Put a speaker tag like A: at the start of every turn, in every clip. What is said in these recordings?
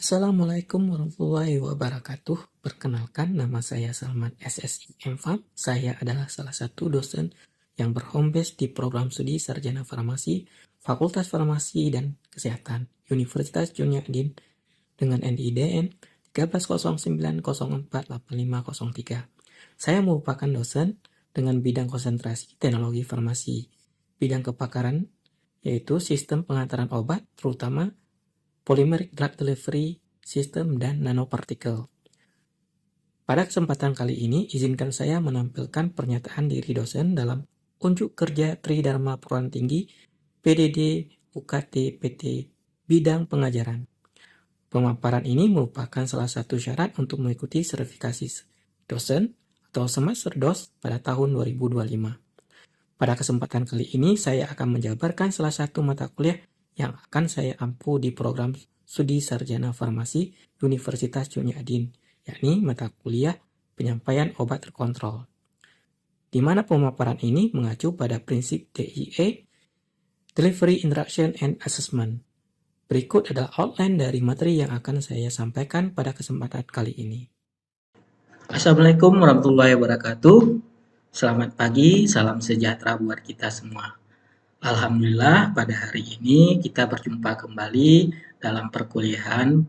A: Assalamualaikum warahmatullahi wabarakatuh. Perkenalkan, nama saya Salman SSI MFAM. Saya adalah salah satu dosen yang berhome base di program studi Sarjana Farmasi, Fakultas Farmasi dan Kesehatan, Universitas Junia Adin dengan NIDN 1309048503. Saya merupakan dosen dengan bidang konsentrasi teknologi farmasi, bidang kepakaran yaitu sistem pengantaran obat, terutama polymeric drug delivery system dan nanopartikel. Pada kesempatan kali ini, izinkan saya menampilkan pernyataan diri dosen dalam unjuk kerja Tridharma Perguruan Tinggi PDD UKT PT bidang pengajaran. Pemaparan ini merupakan salah satu syarat untuk mengikuti sertifikasi dosen atau Semaster DOS pada tahun 2025. Pada kesempatan kali ini, saya akan menjabarkan salah satu mata kuliah yang akan saya ampu di program studi Sarjana Farmasi Universitas Junia Adin, yakni mata kuliah penyampaian obat terkontrol. Di mana pemaparan ini mengacu pada prinsip DIA, Delivery Interaction and Assessment. Berikut adalah outline dari materi yang akan saya sampaikan pada kesempatan kali ini.
B: Assalamualaikum warahmatullahi wabarakatuh. Selamat pagi, salam sejahtera buat kita semua. Alhamdulillah pada hari ini kita berjumpa kembali dalam perkuliahan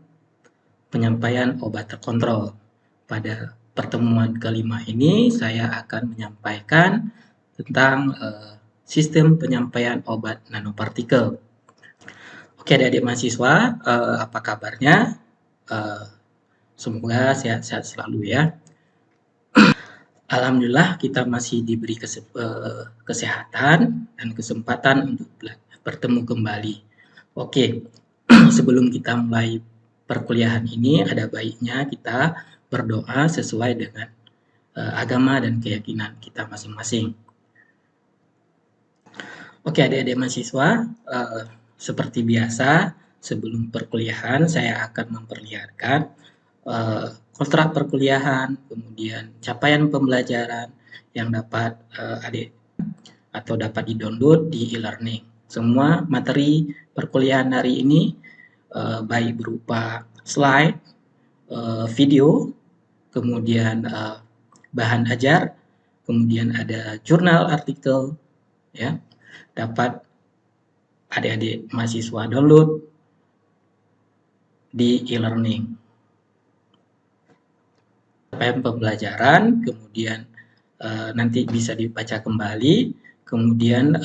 B: penyampaian obat terkontrol. Pada pertemuan kelima ini saya akan menyampaikan tentang sistem penyampaian obat nanopartikel. Oke adik-adik mahasiswa, apa kabarnya? Semoga sehat-sehat selalu ya. Alhamdulillah kita masih diberi kesehatan dan kesempatan untuk bertemu kembali. Oke, sebelum kita mulai perkuliahan ini, ada baiknya kita berdoa sesuai dengan agama dan keyakinan kita masing-masing. Oke, adik-adik mahasiswa, seperti biasa, sebelum perkuliahan saya akan memperlihatkan kontrak perkuliahan, kemudian capaian pembelajaran yang dapat adik atau dapat di-download di e-learning. Semua materi perkuliahan hari ini baik berupa slide, video, kemudian bahan ajar, kemudian ada jurnal artikel, ya, dapat adik-adik mahasiswa download di e-learning. Capaian pembelajaran, kemudian nanti bisa dibaca kembali, kemudian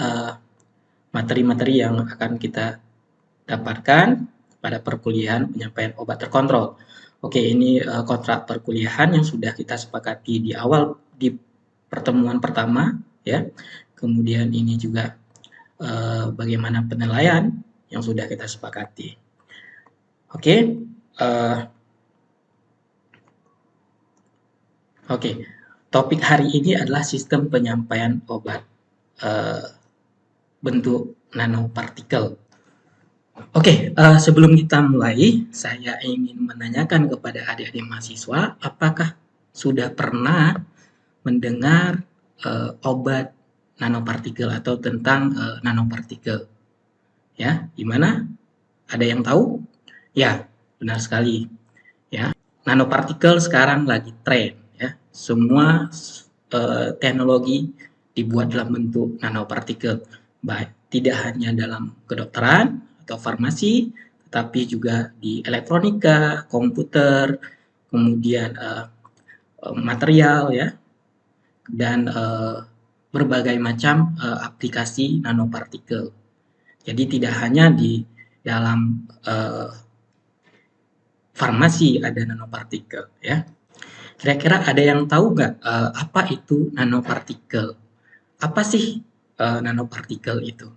B: materi-materi yang akan kita dapatkan pada perkuliahan penyampaian obat terkontrol. Oke, ini kontrak perkuliahan yang sudah kita sepakati di awal di pertemuan pertama, ya. Kemudian ini juga bagaimana penilaian yang sudah kita sepakati. Oke. Oke, topik hari ini adalah sistem penyampaian obat bentuk nanopartikel. Oke, sebelum kita mulai, saya ingin menanyakan kepada adik-adik mahasiswa, apakah sudah pernah mendengar obat nanopartikel atau tentang nanopartikel? Ya, gimana? Ada yang tahu? Ya, benar sekali. Ya, nanopartikel sekarang lagi tren. Ya, semua teknologi dibuat dalam bentuk nanopartikel, baik tidak hanya dalam kedokteran atau farmasi, tetapi juga di elektronika, komputer, kemudian material, ya, dan berbagai macam aplikasi nanopartikel. Jadi tidak hanya di dalam farmasi ada nanopartikel, ya. Kira-kira ada yang tahu nggak apa itu nanopartikel? Apa sih nanopartikel itu?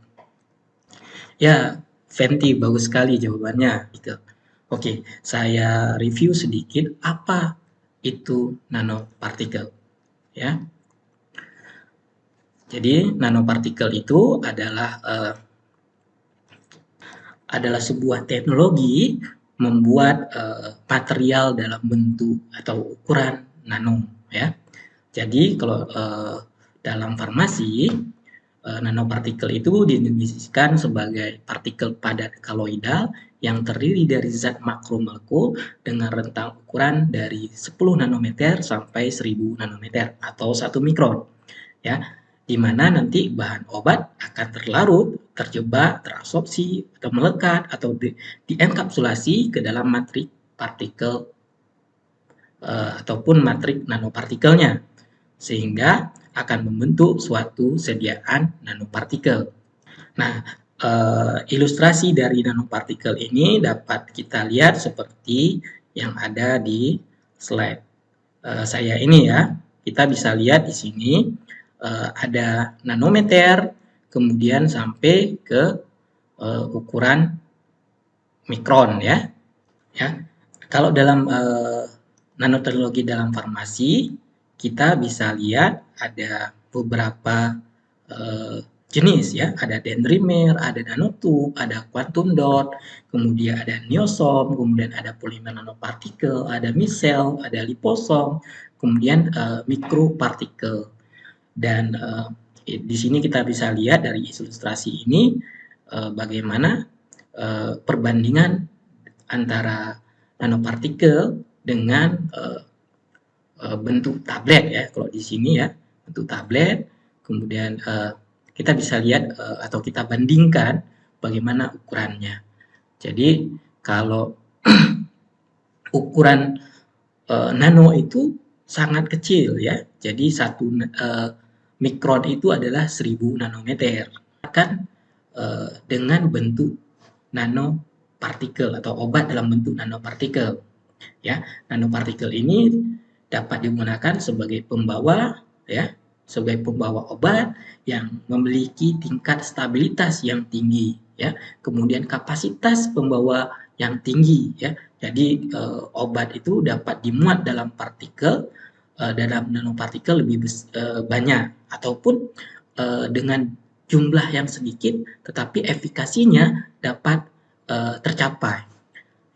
B: Ya, Fenty, bagus sekali jawabannya. Gitu. Oke, saya review sedikit apa itu nanopartikel. Ya. Jadi nanopartikel itu adalah sebuah teknologi membuat material dalam bentuk atau ukuran nano, ya. Jadi kalau dalam farmasi Nanopartikel itu didefinisikan sebagai partikel padat koloidal yang terdiri dari zat makromolekul dengan rentang ukuran dari 10 nanometer sampai 1000 nanometer atau 1 mikron, ya, di mana nanti bahan obat akan terlarut, terjebak, terabsorpsi, atau melekat, atau dienkapsulasi ke dalam matrik partikel ataupun matrik nanopartikelnya, sehingga akan membentuk suatu sediaan nanopartikel. Nah, ilustrasi dari nanopartikel ini dapat kita lihat seperti yang ada di slide saya ini ya. Kita bisa lihat di sini ada nanometer, kemudian sampai ke ukuran mikron ya. Kalau dalam nanoteknologi dalam farmasi, kita bisa lihat ada beberapa jenis ya, ada dendrimer, ada nanotube, ada quantum dot, kemudian ada neosom, kemudian ada polimer nanopartikel, ada micelle, ada liposom, kemudian mikropartikel. Dan di sini kita bisa lihat dari ilustrasi ini bagaimana perbandingan antara nanopartikel dengan bentuk tablet ya. Kalau di sini ya bentuk tablet, kemudian kita bisa lihat atau kita bandingkan bagaimana ukurannya. Jadi kalau ukuran nano itu sangat kecil ya. Jadi 1 mikron itu adalah 1000 nanometer. Akan dengan bentuk nanopartikel atau obat dalam bentuk nanopartikel. Ya, nanopartikel ini dapat digunakan sebagai pembawa ya, sebagai pembawa obat yang memiliki tingkat stabilitas yang tinggi ya, kemudian kapasitas pembawa yang tinggi ya. Jadi obat itu dapat dimuat dalam partikel dalam nanopartikel lebih banyak ataupun dengan jumlah yang sedikit tetapi efikasinya dapat tercapai.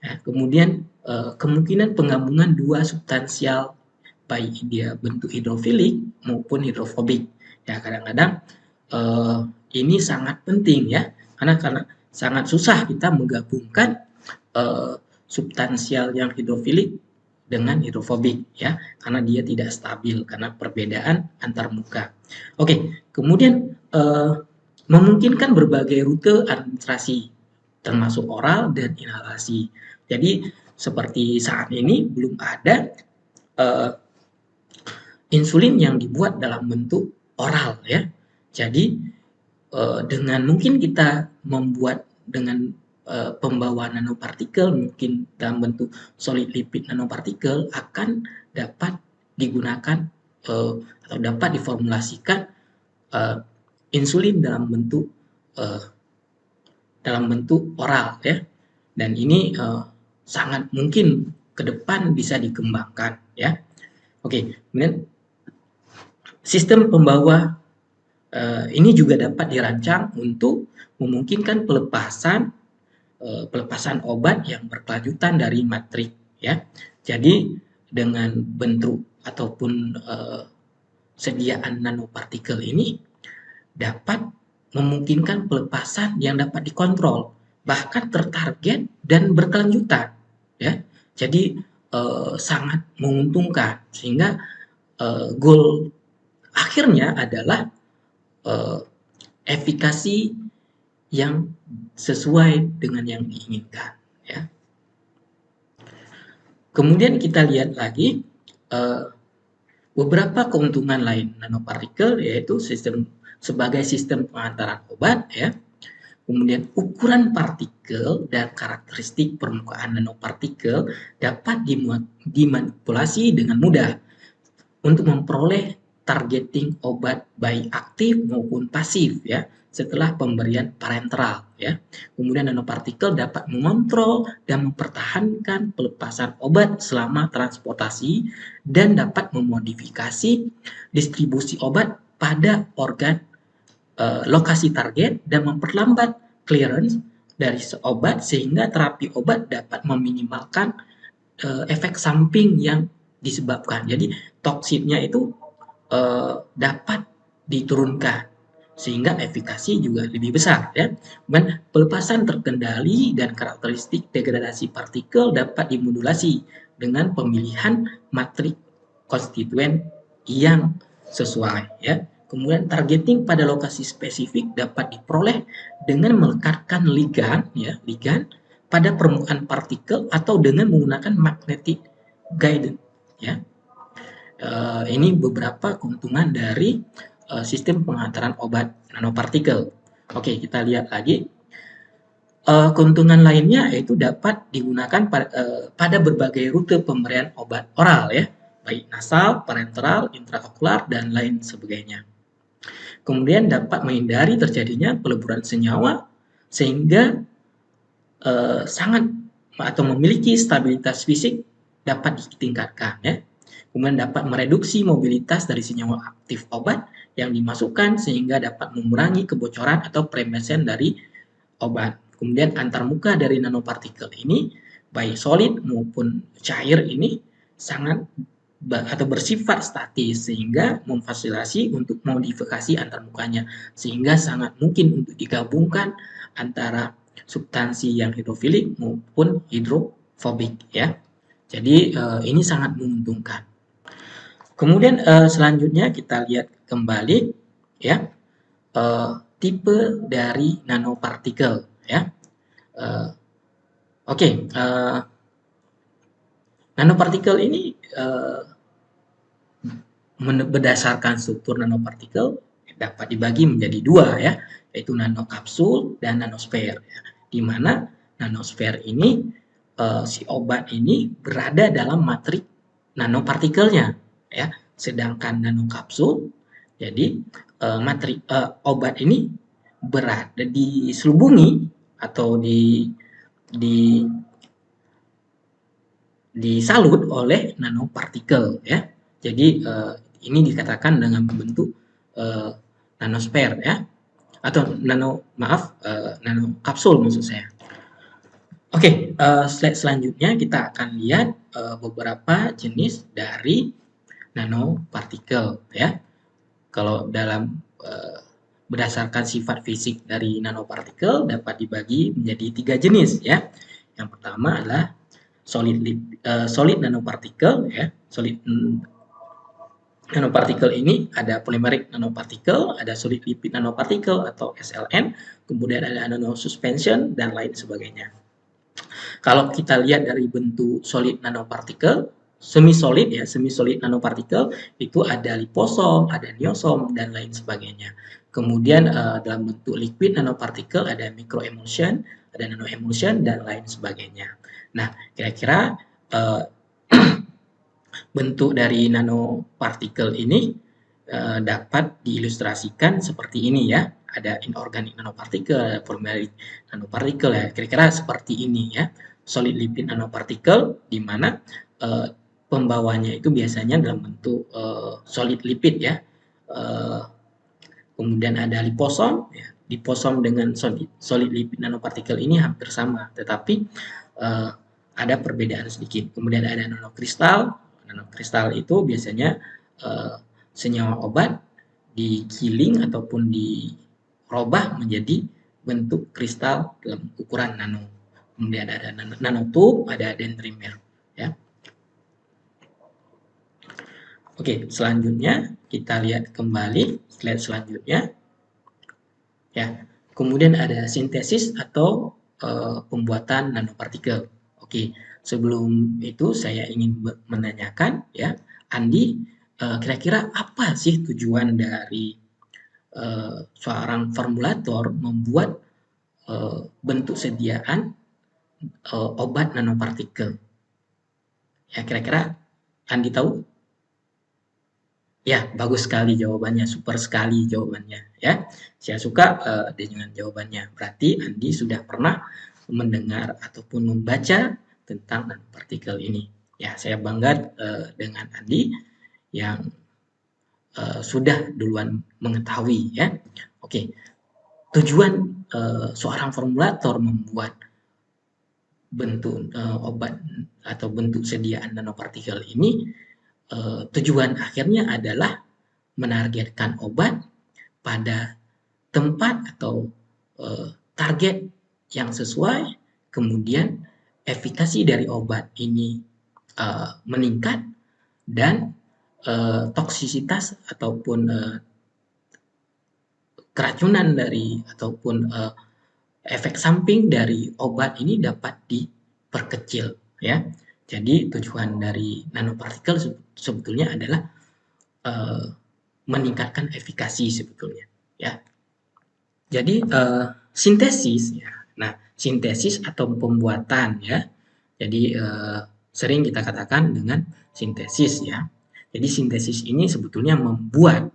B: Ya, kemudian kemungkinan penggabungan dua substansial baik dia bentuk hidrofilik maupun hidrofobik. Ya, kadang-kadang ini sangat penting ya, karena sangat susah kita menggabungkan substansial yang hidrofilik dengan hidrofobik ya, karena dia tidak stabil karena perbedaan antar muka. Oke, kemudian memungkinkan berbagai rute administrasi termasuk oral dan inhalasi. Jadi seperti saat ini belum ada insulin yang dibuat dalam bentuk oral ya. Jadi dengan mungkin kita membuat dengan pembawa nanopartikel mungkin dalam bentuk solid lipid nanopartikel akan dapat digunakan atau dapat diformulasikan insulin dalam bentuk oral ya, dan ini sangat mungkin ke depan bisa dikembangkan ya. Oke, kemudian sistem pembawa ini juga dapat dirancang untuk memungkinkan pelepasan obat yang berkelanjutan dari matrik ya. Jadi dengan bentuk ataupun sediaan nanopartikel ini dapat memungkinkan pelepasan yang dapat dikontrol, bahkan tertarget dan berkelanjutan ya. Jadi sangat menguntungkan sehingga goal akhirnya adalah efikasi yang sesuai dengan yang diinginkan ya. Kemudian kita lihat lagi beberapa keuntungan lain nanopartikel, yaitu sebagai sistem pengantaran obat ya. Kemudian ukuran partikel dan karakteristik permukaan nanopartikel dapat dimanipulasi dengan mudah untuk memperoleh targeting obat baik aktif maupun pasif ya setelah pemberian parenteral ya. Kemudian nanopartikel dapat mengontrol dan mempertahankan pelepasan obat selama transportasi dan dapat memodifikasi distribusi obat pada organ lokasi target dan memperlambat clearance dari obat sehingga terapi obat dapat meminimalkan efek samping yang disebabkan. Jadi toksinnya itu dapat diturunkan sehingga efikasi juga lebih besar ya. Dan pelepasan terkendali dan karakteristik degradasi partikel dapat dimodulasi dengan pemilihan matrik konstituen yang sesuai ya. Kemudian targeting pada lokasi spesifik dapat diperoleh dengan melekatkan ligan pada permukaan partikel atau dengan menggunakan magnetic guidance ya. Ini beberapa keuntungan dari sistem pengantaran obat nanopartikel. Oke, kita lihat lagi. Keuntungan lainnya yaitu dapat digunakan pada berbagai rute pemberian obat oral ya, baik nasal, parenteral, intraokular, dan lain sebagainya. Kemudian dapat menghindari terjadinya peleburan senyawa sehingga sangat atau memiliki stabilitas fisik dapat ditingkatkan ya. Kemudian dapat mereduksi mobilitas dari senyawa aktif obat yang dimasukkan sehingga dapat mengurangi kebocoran atau perembesan dari obat. Kemudian antarmuka dari nanopartikel ini baik solid maupun cair ini sangat atau bersifat statis sehingga memfasilitasi untuk modifikasi antarmukanya sehingga sangat mungkin untuk digabungkan antara substansi yang hidrofilik maupun hidrofobik ya. Jadi ini sangat menguntungkan. Kemudian selanjutnya kita lihat kembali ya tipe dari nanopartikel ya. Nanopartikel ini berdasarkan struktur nanopartikel dapat dibagi menjadi dua ya, yaitu nanokapsul dan nanosfer. Ya. Di mana nanosfer ini si obat ini berada dalam matrik nanopartikelnya ya, sedangkan nanokapsul jadi obat ini berada diselubungi atau disalut oleh nanopartikel ya. Jadi ini dikatakan dengan bentuk nanosfer ya, atau nanokapsul maksud saya. Oke, slide selanjutnya kita akan lihat beberapa jenis dari nanopartikel ya. Kalau dalam berdasarkan sifat fisik dari nanopartikel dapat dibagi menjadi 3 jenis ya. Yang pertama adalah solid nanopartikel ya. Solid nanopartikel ini ada polymeric nanopartikel, ada solid lipid nanopartikel atau SLN, kemudian ada nanosuspension dan lain sebagainya. Kalau kita lihat dari bentuk solid nanopartikel, semi-solid nanopartikel itu ada liposom, ada niosom dan lain sebagainya. Kemudian dalam bentuk liquid nanopartikel ada microemulsion, ada nanoemulsion dan lain sebagainya. Nah, kira-kira bentuk dari nanopartikel ini dapat diilustrasikan seperti ini ya. Ada inorganic nanopartikel, ada polymeric nanopartikel ya. Kira-kira seperti ini ya. Solid lipid nanopartikel di mana pembawanya itu biasanya dalam bentuk solid lipid ya. Kemudian ada liposom ya. Liposom dengan solid lipid nanopartikel ini hampir sama, tetapi ada perbedaan sedikit. Kemudian ada nanokristal. Nanokristal itu biasanya senyawa obat digiling ataupun dirubah menjadi bentuk kristal dalam ukuran nano. Kemudian ada nanotube, ada dendrimer ya. Oke, selanjutnya kita lihat kembali slide selanjutnya. Ya. Kemudian ada sintesis atau pembuatan nanopartikel. Oke, sebelum itu saya ingin menanyakan ya, Andi, kira-kira apa sih tujuan dari seorang formulator membuat bentuk sediaan obat nanopartikel? Ya, kira-kira Andi tahu? Ya, bagus sekali jawabannya, super sekali jawabannya ya. Saya suka dengan jawabannya. Berarti Andi sudah pernah mendengar ataupun membaca tentang nanopartikel ini. Ya, saya bangga dengan Andi yang sudah duluan mengetahui ya. Oke. Tujuan seorang formulator membuat bentuk obat atau bentuk sediaan nanopartikel ini tujuan akhirnya adalah menargetkan obat pada tempat atau target yang sesuai, kemudian efikasi dari obat ini meningkat, dan toksisitas ataupun keracunan dari ataupun efek samping dari obat ini dapat diperkecil, ya. Jadi tujuan dari nanopartikel sebetulnya adalah meningkatkan efikasi sebetulnya, ya. Jadi sintesis, ya. Nah, sintesis atau pembuatan, ya. Jadi sering kita katakan dengan sintesis, ya. Jadi sintesis ini sebetulnya membuat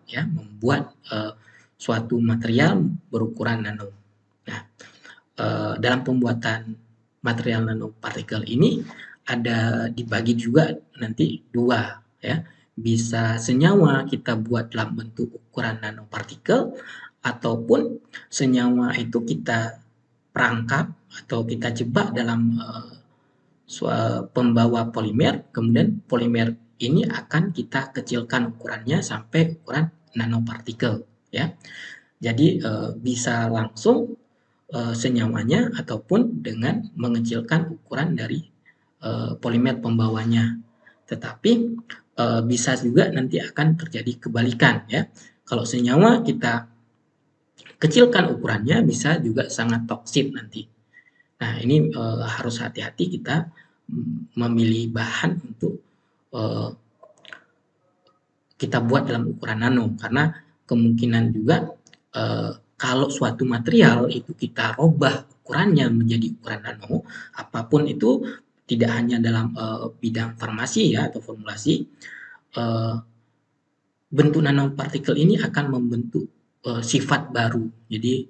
B: suatu material berukuran nano. Nah, dalam pembuatan material nanopartikel ini ada dibagi juga nanti dua, ya. Bisa senyawa kita buat dalam bentuk ukuran nanopartikel, ataupun senyawa itu kita perangkap atau kita jebak dalam pembawa polimer, kemudian polimer ini akan kita kecilkan ukurannya sampai ukuran nanopartikel, ya. Jadi bisa langsung senyawanya ataupun dengan mengecilkan ukuran dari polimer pembawanya. Tetapi bisa juga nanti akan terjadi kebalikan, ya. Kalau senyawa kita kecilkan ukurannya bisa juga sangat toksik nanti. Nah, ini harus hati-hati kita memilih bahan untuk kita buat dalam ukuran nano, karena kemungkinan juga kalau suatu material itu kita robah ukurannya menjadi ukuran nano, apapun itu, tidak hanya dalam bidang farmasi, ya, atau formulasi, bentuk nanopartikel ini akan membentuk sifat baru. Jadi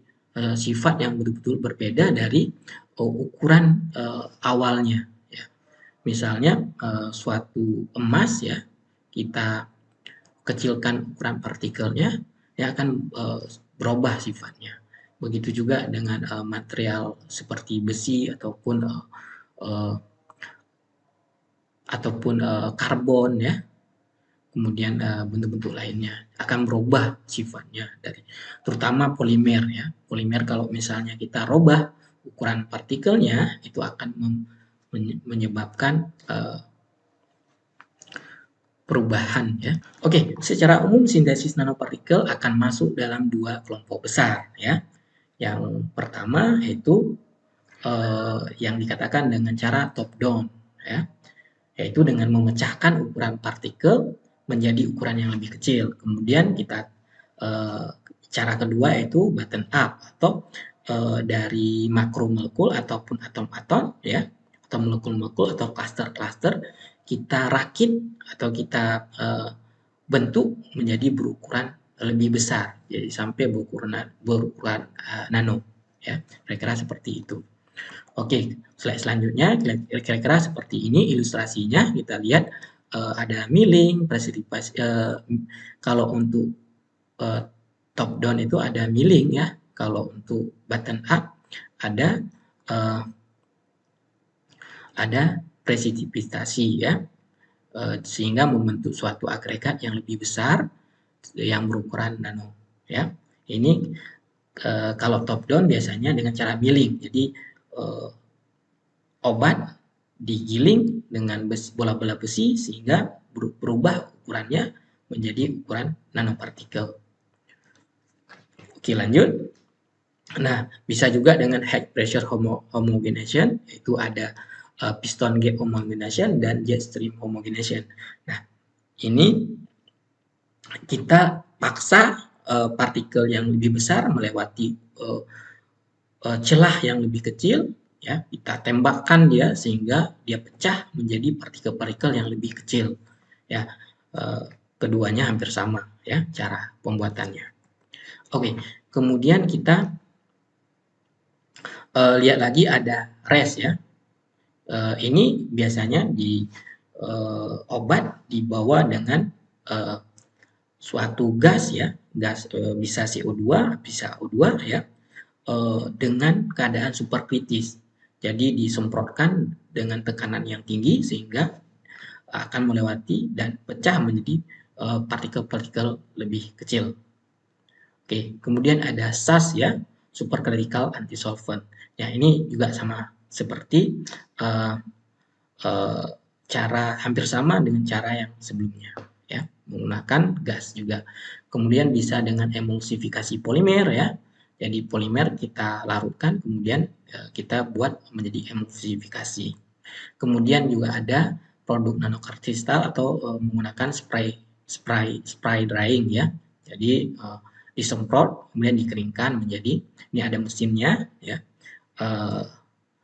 B: sifat yang betul-betul berbeda dari ukuran awalnya, ya. Misalnya suatu emas, ya, kita kecilkan ukuran partikelnya, ya, akan berubah sifatnya. Begitu juga dengan material seperti besi ataupun karbon, ya. Kemudian bentuk-bentuk lainnya akan berubah sifatnya, dari terutama polimer, ya. Polimer kalau misalnya kita robah ukuran partikelnya, itu akan menyebabkan perubahan, ya. Oke, secara umum sintesis nanopartikel akan masuk dalam dua kelompok besar, ya. Yang pertama yaitu yang dikatakan dengan cara top down, ya, yaitu dengan memecahkan ukuran partikel menjadi ukuran yang lebih kecil. Kemudian kita cara kedua yaitu bottom up, atau dari makromolekul ataupun atom-atom, ya, atau molekul-molekul atau cluster-cluster, kita rakit atau kita bentuk menjadi berukuran lebih besar, jadi sampai berukuran nano, ya. Kira-kira seperti itu. Oke, slide selanjutnya kira-kira seperti ini ilustrasinya. Kita lihat ada milling, presipitasi. Kalau untuk top down itu ada milling, ya. Kalau untuk bottom up ada presipitasi, ya. Sehingga membentuk suatu agregat yang lebih besar yang berukuran nano, ya. Ini kalau top down biasanya dengan cara milling. Jadi obat digiling dengan bola-bola besi sehingga berubah ukurannya menjadi ukuran nanopartikel. Oke, lanjut. Nah, bisa juga dengan high pressure homogenization, yaitu ada piston gap homogenization dan jet stream homogenization. Nah, ini kita paksa partikel yang lebih besar melewati celah yang lebih kecil, ya, kita tembakkan dia sehingga dia pecah menjadi partikel-partikel yang lebih kecil, ya. Keduanya hampir sama, ya, cara pembuatannya. Oke, kemudian kita lihat lagi ada rest, ya. Ini biasanya di obat dibawa dengan suatu gas, ya, gas bisa CO2, bisa O2, ya, dengan keadaan superkritis. Jadi disemprotkan dengan tekanan yang tinggi sehingga akan melewati dan pecah menjadi partikel-partikel lebih kecil. Oke, kemudian ada SAS ya, supercritical antisolvent. Ya, ini juga sama seperti uh, uh, cara hampir sama dengan cara yang sebelumnya ya, menggunakan gas juga. Kemudian bisa dengan emulsifikasi polimer ya. Jadi polimer kita larutkan, kemudian kita buat menjadi emulsifikasi. Kemudian juga ada produk nanokristal atau menggunakan spray drying ya. Jadi disemprot kemudian dikeringkan menjadi, ini ada mesinnya ya,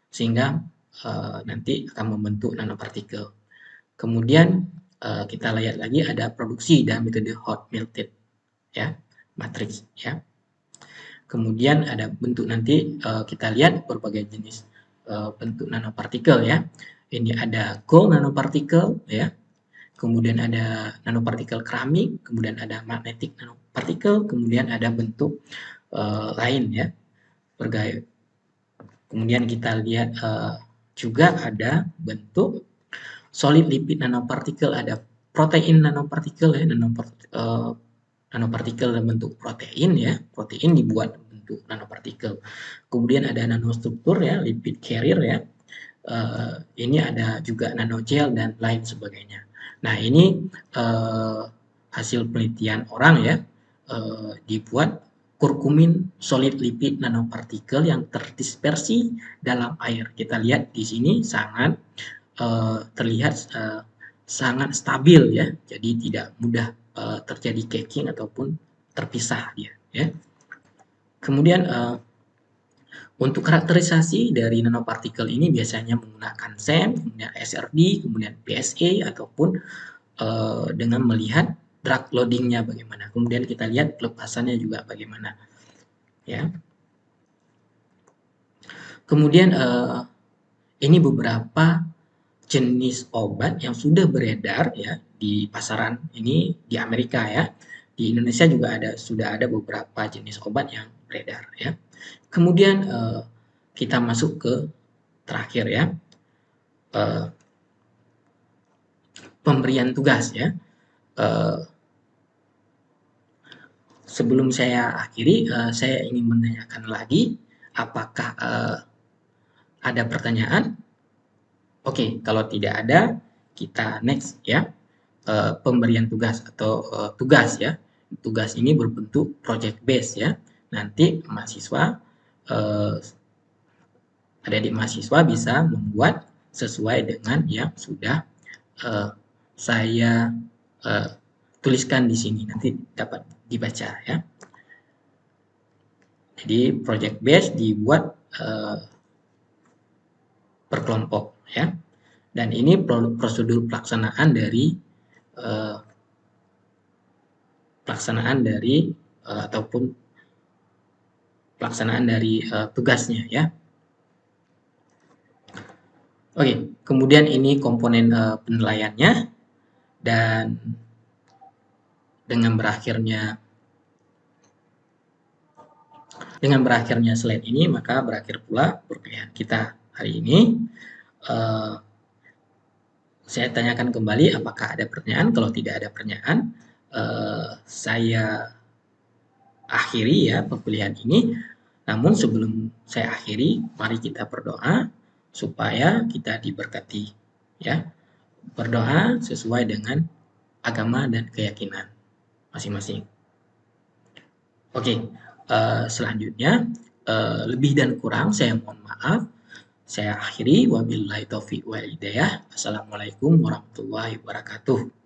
B: sehingga nanti akan membentuk nanopartikel. Kemudian kita lihat lagi ada produksi dan metode hot melted ya, matrix ya. Kemudian ada bentuk, nanti kita lihat berbagai jenis bentuk nanopartikel ya. Ini ada gold nanopartikel ya. Kemudian ada nanopartikel keramik, kemudian ada magnetic nanopartikel, kemudian ada bentuk lain ya. Kemudian kita lihat juga ada bentuk solid lipid nanopartikel, ada protein nanopartikel ya, nanopartikel dalam bentuk protein ya, protein dibuat bentuk nanopartikel. Kemudian ada nanostruktur ya, lipid carrier ya. Ini ada juga nanogel dan lain sebagainya. Nah, ini hasil penelitian orang ya, dibuat kurkumin solid lipid nanopartikel yang terdispersi dalam air. Kita lihat di sini sangat terlihat sangat stabil ya, jadi tidak mudah terjadi caking ataupun terpisah dia ya. Kemudian untuk karakterisasi dari nanopartikel ini biasanya menggunakan SEM, kemudian SRD, kemudian PSA, ataupun dengan melihat drug loadingnya bagaimana. Kemudian kita lihat pelepasannya juga bagaimana. Ya. Kemudian ini beberapa jenis obat yang sudah beredar ya di pasaran ini di Amerika ya. Di Indonesia juga sudah ada beberapa jenis obat yang beredar ya. Kemudian kita masuk ke terakhir ya, pemberian tugas ya. Sebelum saya akhiri, saya ingin menanyakan lagi, apakah ada pertanyaan? Oke, kalau tidak ada, kita next ya. Pemberian tugas atau tugas ya. Tugas ini berbentuk project base ya. Nanti mahasiswa, adik-adik mahasiswa bisa membuat sesuai dengan yang sudah saya tuliskan di sini, nanti dapat dibaca ya. Jadi project base dibuat per kelompok ya. Dan ini prosedur pelaksanaan dari ataupun pelaksanaan dari tugasnya ya. Oke, kemudian ini komponen penilaiannya, dan dengan berakhirnya slide ini, maka berakhir pula perkuliahan kita hari ini. Saya tanyakan kembali apakah ada pertanyaan. Kalau tidak ada pertanyaan, saya akhiri ya perkuliahan ini. Namun sebelum saya akhiri, mari kita berdoa supaya kita diberkati ya. Berdoa sesuai dengan agama dan keyakinan masing-masing. Oke, selanjutnya lebih dan kurang saya mohon maaf. Saya akhiri, wabillahi taufiq wal hidayah. Assalamualaikum warahmatullahi wabarakatuh.